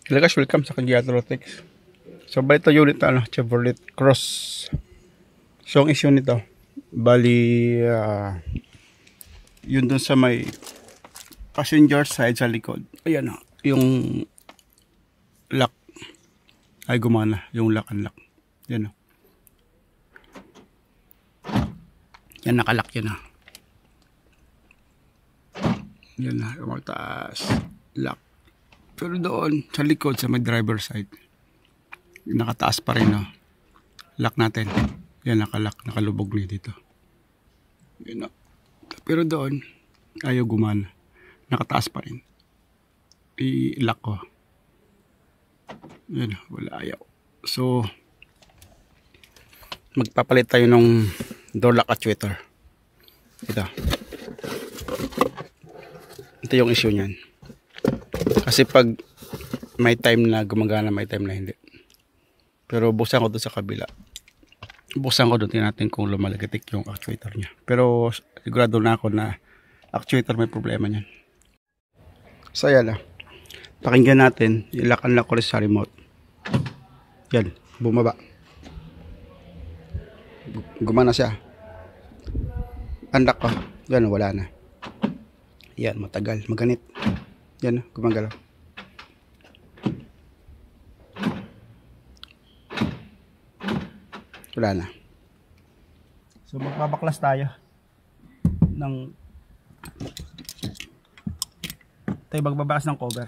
Hello guys, welcome sa Kagiato Rotex. So bali ito unit na Chevrolet Cross. So ang issue nito, bali yun dun sa may passenger side sa likod. Ayan yung lock ay gumana, yung lock and lock. Yan yan nakalock yan yan yung taas lock. Pero doon sa likod sa may driver side, nakataas pa rin lock natin. Yan nakalock, nakalubog na dito. Yan pero doon ayaw gumana, nakataas pa rin. I-lock ko. Yan wala, ayaw. So magpapalit tayo ng door lock actuator. Ito yung issue niyan. Kasi pag may time na gumagana, may time na hindi. Pero buksan ko doon sa kabila. Buksan ko doon, tingnan natin kung lumalagitik yung actuator niya. Pero sigurado na ako na actuator may problema niyan. So yan pakinggan natin, i-lock and lock ko sa remote. Yan, bumaba. Gumana siya. Unlock ko. Yan, wala na. Yan, matagal, maganit. Yan, gumagalaw. Wala na. So magbabaklas tayo ng magbabaklas ng cover.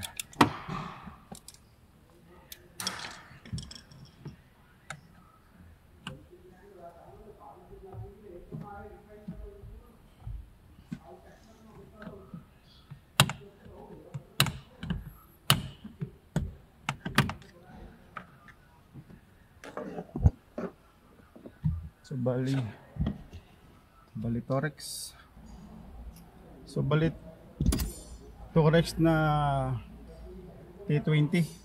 So bali Torex. So bali Torex na T20.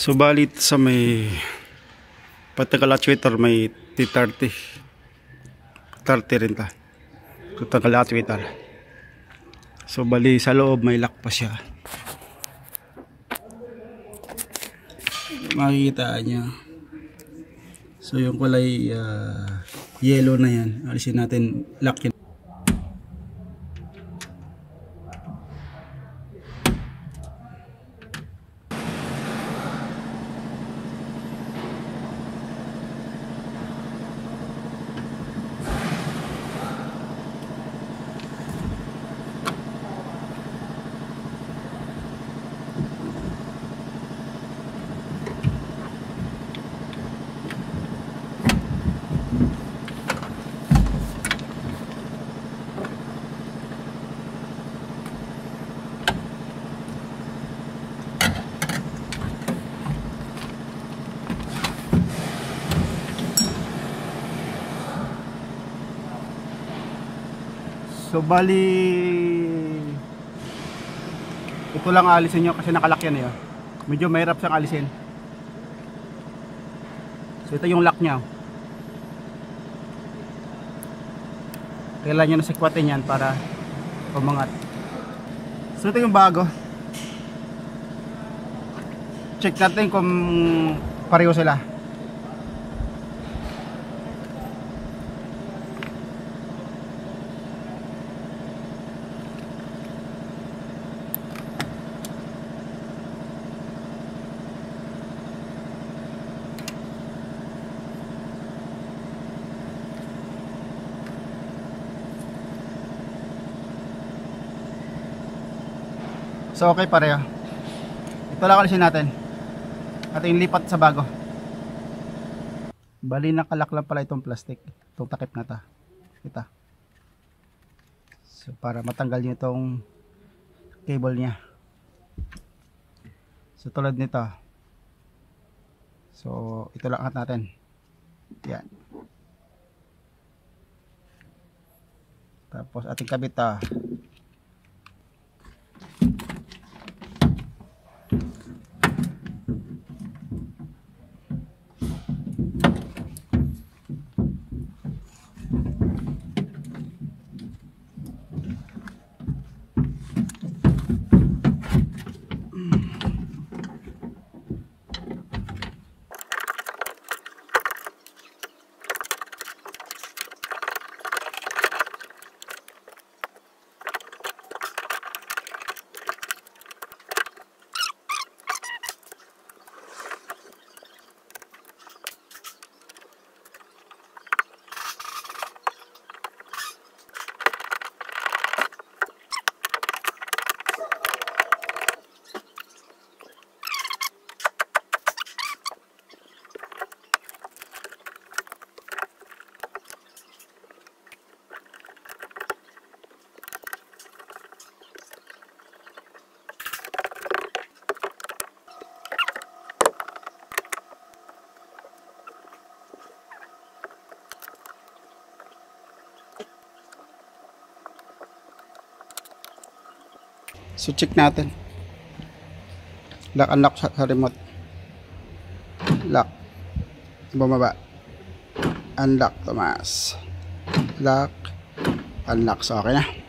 Subalit sa may pagtagal actuator may T30 30 rin ta pagtagal actuator. So bali sa loob may lock pa siya, makikita nyo. So yung kulay yellow na yan, alisin natin, lock yun. So bali ito lang alisin nyo kasi nakalak yan eh. Medyo mahirap siyang alisin. So ito yung lock nya. Kailangan nyo na sikwatin yan para umangat. So ito yung bago. Check natin kung pareho sila. So okay, pareho. Ito lang alisin natin. Ating lipat sa bago. Bali nakalak lang pala itong plastic, itong takip na ta. Ito. So para matanggal nyo itong cable nya. So tulad nito. So ito lang angat natin. Yan. Tapos ating kabit ta. So check natin. Lock, unlock sa remote. Lock. Bumaba. Unlock, tumaas. Lock. Unlock. So okay na.